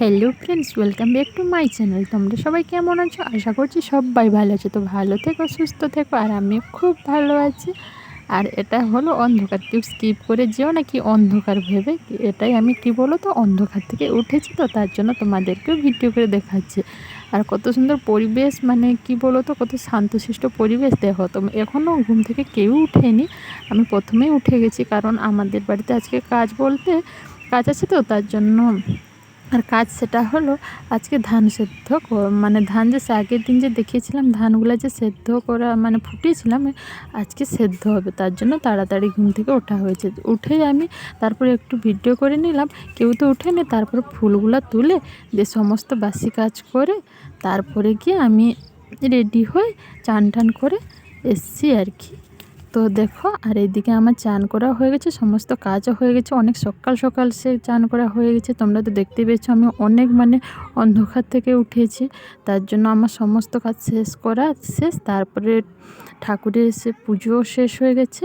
Hello friends, welcome back to my channel. তোমরা সবাই কেমন আছো? আশা করছি সবাই ভালো আছো। তো ভালো থেকো, সুস্থ থেকো, আর আমি খুব ভালো আছি। আর এটা হলো অন্ধকার, কেউ স্কিপ করে যেও নাকি অন্ধকার ভেবে। এটাই আমি কি বলো তো, অন্ধকার থেকে উঠেছি, তো তার জন্য তোমাদেরকেও ভিডিও করে দেখাচ্ছি। আর কত সুন্দর পরিবেশ, মানে কি বলো তো, কত শান্তশিষ্ট পরিবেশ। দেখো তো, এখনও ঘুম থেকে কেউ উঠেনি, আমি প্রথমেই উঠে গেছি, কারণ আমাদের বাড়িতে আজকে কাজ বলতে কাজ আছে, তো তার জন্য। আর কাজ সেটা হলো আজকে ধান সেদ্ধ, মানে ধান যে আগের দিন যে দেখিয়েছিলাম ধানগুলো যে সেদ্ধ করা মানে ফুটিয়েছিলাম, আজকে সেদ্ধ হবে, তার জন্য তাড়াতাড়ি ঘুম থেকে ওঠা হয়েছে। উঠেই আমি তারপরে একটু ভিডিও করে নিলাম, কেউ তো উঠেনি। তারপর ফুলগুলো তুলে দিয়ে সমস্ত বাসি কাজ করে তারপরে গিয়ে আমি রেডি হয়ে চান টান করে এসছি আর কি। তো দেখো, আর এইদিকে আমার চান করা হয়ে গেছে, সমস্ত কাজও হয়ে গেছে, অনেক সকাল সকাল সে চান করা হয়ে গেছে। তোমরা তো দেখতেই পেয়েছো আমি অনেক মানে অন্ধকার থেকে উঠেছি, তার জন্য আমার সমস্ত কাজ শেষ। তারপরে ঠাকুরের এসে পুজোও শেষ হয়ে গেছে,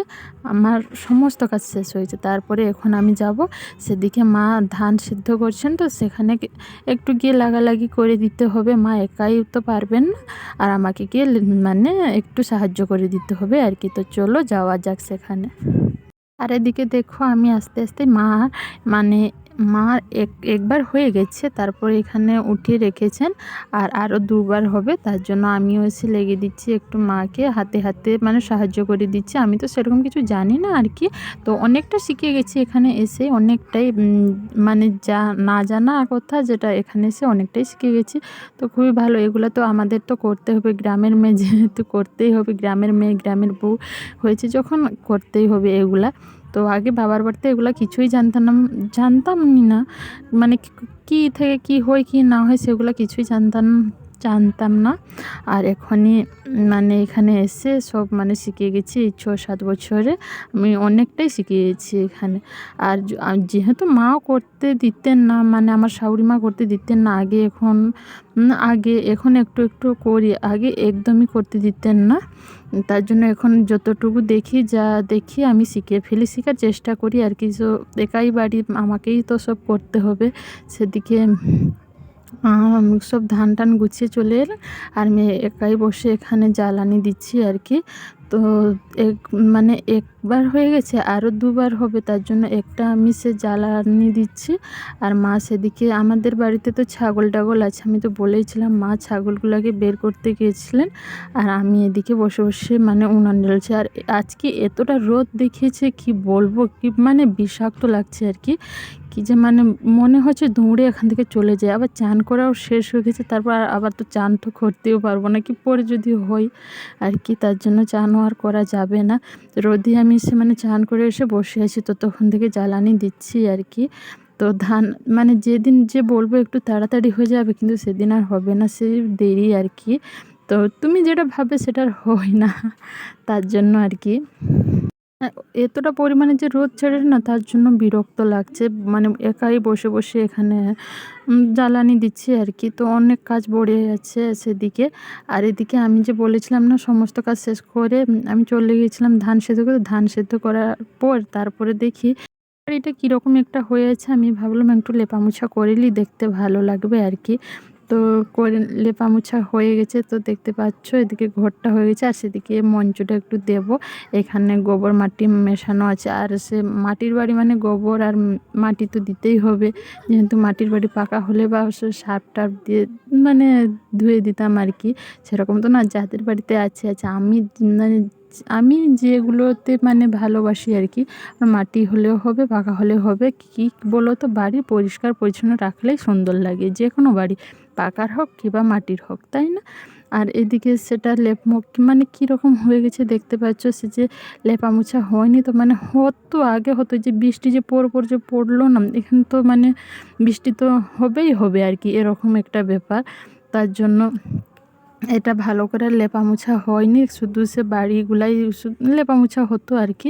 আমার সমস্ত কাজ শেষ হয়েছে। তারপরে এখন আমি যাব, সেদিকে মা ধান সিদ্ধ করছেন, তো সেখানে একটু গিয়ে লাগালাগি করে দিতে হবে। মা একাই তো পারবেন না, আর আমাকে গিয়ে মানে একটু সাহায্য করে দিতে হবে আর কি। তো চলো যাওয়া যাক সেখানে। আর এদিকে দেখো, আমি আস্তে আস্তে মানে মা একবার হয়ে গেছে, তারপর এখানে উঠিয়ে রেখেছেন, আর আরও দুবার হবে, তার জন্য আমিও এসে লেগে দিচ্ছি একটু মাকে, হাতে হাতে মানে সাহায্য করে দিচ্ছি। আমি তো সেরকম কিছু জানি না আর কি, তো অনেকটা শিখে গেছি এখানে এসে, অনেকটাই মানে যা না জানা কথা, যেটা এখানে এসে অনেকটাই শিখে গেছি। তো খুবই ভালো, এগুলো তো আমাদের তো করতে হবে, গ্রামের মেয়ে যেহেতু করতেই হবে, গ্রামের মেয়ে গ্রামের বউ হয়েছে যখন করতেই হবে এগুলা। তো আগে বাবার বাড়িতে এগুলো কিছুই জানতামই না, মানে কী থেকে কী হয় কী না হয় সেগুলো কিছুই জানতাম না। আর এখনই মানে এখানে এসে সব মানে শিখে গেছি, এই 6-7 বছরে আমি অনেকটাই শিখে গেছি এখানে। আর যেহেতু মাও করতে দিতেন না, মানে আমার শাশুড়ি মা করতে দিতেন না আগে, এখন একটু একটু করি, আগে একদমই করতে দিতেন না। তার জন্য এখন যতটুকু দেখি আমি শিখে ফেলি, শেখার চেষ্টা করি আর কি। একাই বাড়ি, আমাকেই তো সব করতে হবে। সেদিকে সব ধান টান গুছিয়ে চলে এলাম, আর আমি একাই বসে এখানে জ্বালানি দিচ্ছি আর কি। তো মানে একবার হয়ে গেছে, আরও দুবার হবে, তার জন্য একটা আমি সে জ্বালানি দিচ্ছি। আর মা সেদিকে, আমাদের বাড়িতে তো ছাগল টাগল আছে, আমি তো বলেইছিলাম, মা ছাগলগুলোকে বের করতে গিয়েছিলেন, আর আমি এদিকে বসে বসে মানে উনান জ্বলছে। আর আজকে এতটা রোদ দেখিয়েছে, কি বলবো, কি মানে বিষাক্ত লাগছে আর কি। কি যে মানে মনে হচ্ছে দৌড়ে এখান থেকে চলে যায়। আবার চান করাও শেষ হয়ে গেছে, তারপর আবার তো চান তো করতেও পারবো না, কি পরে যদি হয় আর কি, তার জন্য চানও আর করা যাবে না। রোদে আমি এসে মানে চান করে এসে বসে আছি, তো তখন থেকে জ্বালানি দিচ্ছি আর কি। তো ধান মানে যেদিন যে বলবো একটু তাড়াতাড়ি হয়ে যাবে, কিন্তু সেদিন আর হবে না, সে দেরি আর কি। তো তুমি যেটা ভাবে সেটা আর হয় না, তার জন্য আর কি। এতটা পরিমাণে যে রোদ ছেড়ে না, তার জন্য বিরক্ত লাগছে, মানে একাই বসে বসে এখানে জ্বালানি দিচ্ছি আর কি। তো অনেক কাজ পড়ে আছে সেদিকে। আর এদিকে আমি যে বলেছিলাম না, সমস্ত কাজ শেষ করে আমি চলে গিয়েছিলাম ধান সেদ্ধ করে। ধান সেদ্ধ করার পর তারপরে দেখি আর এটা কীরকম একটা হয়েছে, আমি ভাবলাম একটু লেপা মোছা করেলি দেখতে ভালো লাগবে আর কি। তো করে লেপা মোছা হয়ে গেছে, তো দেখতে পাচ্ছ এদিকে ঘরটা হয়ে গেছে, আর সেদিকে মঞ্চটা একটু দেব। এখানে গোবর মাটি মেশানো আছে, আর সে মাটির বাড়ি মানে গোবর আর মাটি তো দিতেই হবে, যেহেতু মাটির বাড়ি পাকা হলে বা সার্ফ টার্ফ দিয়ে মানে ধুয়ে দিতাম আর কি। সেরকম তো না, যাদের বাড়িতে আছে আমি মানে আমি যেগুলোতে মানে ভালোবাসি আর কি, মাটি হলেও হবে পাকা হলেও হবে। কী বলো তো, বাড়ি পরিষ্কার পরিচ্ছন্ন রাখলেই সুন্দর লাগে, যে কোনো বাড়ি, পাকার হোক কিংবা মাটির হোক, তাই না? আর এদিকে সেটা মানে কীরকম হয়ে গেছে দেখতে পাচ্ছ, সে যে লেপা মোছা হয়নি, তো মানে হতো আগে হতো, যে বৃষ্টি যে যে পড়লো না, এখানে তো মানে বৃষ্টি তো হবেই হবে আর কি, এরকম একটা ব্যাপার। তার জন্য এটা ভালো করে লেপা মোছা হয়নি, শুধু সে বাড়িগুলাই লেপা মোছা হতো আর কি।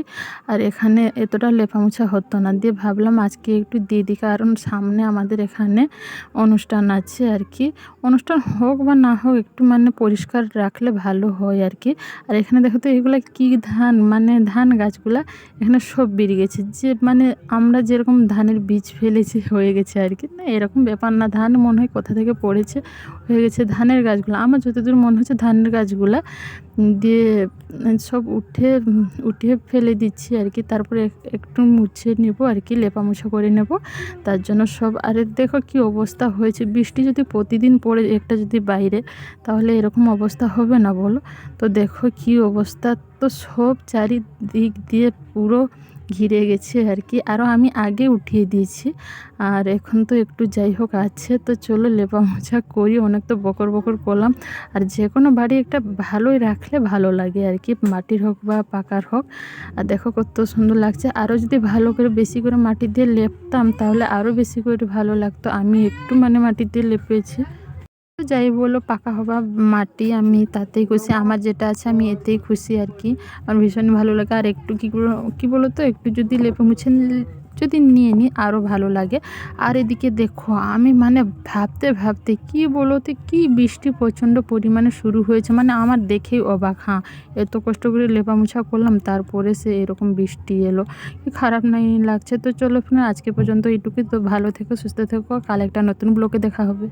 আর এখানে এতটা লেপা মোছা হতো না। দিয়ে ভাবলাম আজকে একটু দিয়ে দিই, কারণ সামনে আমাদের এখানে অনুষ্ঠান আছে আর কি। অনুষ্ঠান হোক বা না হোক একটু মানে পরিষ্কার রাখলে ভালো হয় আর কি। আর এখানে দেখো তো এগুলা কি ধান, মানে ধান গাছগুলা এখানে সব বেরিয়ে গেছে, যে মানে আমরা যেরকম ধানের বীজ ফেলেছি হয়ে গেছে আর কি। না এরকম ব্যাপার না, ধান মনে হয় কোথা থেকে পড়েছে হয়ে গেছে ধানের গাছগুলো। আমার যতদূর মনে হচ্ছে ধানের গাছগুলা দিয়ে সব উঠিয়ে ফেলে দিচ্ছি আর কি। তারপরে একটু মুছে নেব আর কি, লেপা মোছা করে নেব তার জন্য সব। আরে দেখো কি অবস্থা হয়েছে, বৃষ্টি যদি প্রতিদিন পড়ে একটা যদি বাইরে, তাহলে এরকম অবস্থা হবে না বলো? তো দেখো কি অবস্থা, তো সব চারিদিক দিয়ে পুরো ঘিরে গেছে আর কি। আরও আমি আগে উঠিয়ে দিয়েছি, আর এখন তো একটু যাই হোক আছে। তো চলো লেপা মোছা করি, অনেক তো বকর বকর করলাম। আর যে কোনো বাড়ি একটা ভালোই রাখলে ভালো লাগে আর কি, মাটির হোক বা পাকার হোক। আর দেখো কত সুন্দর লাগছে। আরও যদি ভালো করে বেশি করে মাটি দিয়ে লেপতাম তাহলে আরও বেশি করে ভালো লাগতো। আমি একটু মানে মাটি দিয়ে লেপেছি। তো যাই বলো, পাকা হবা মাটি আমি তাতেই খুশি, আমার যেটা আছে আমি এতেই খুশি আর কি। আমার ভীষণ ভালো লাগে। আর একটু কী বলো তো, একটু যদি লেপে মুছে যদি নিয়ে নিই আরও ভালো লাগে। আর এদিকে দেখো আমি মানে ভাবতে ভাবতে কী বলো তো, কী বৃষ্টি প্রচণ্ড পরিমাণে শুরু হয়েছে, মানে আমার দেখেই অবাক। হ্যাঁ, এত কষ্ট করে লেপা মোছা করলাম, তারপরে সে এরকম বৃষ্টি এলো, কি খারাপ নাই লাগছে। তো চলো ফিরে আজকে পর্যন্ত এইটুকুই। তো ভালো থেকো, সুস্থ থেকো, কাল একটা নতুন ব্লগে দেখা হবে।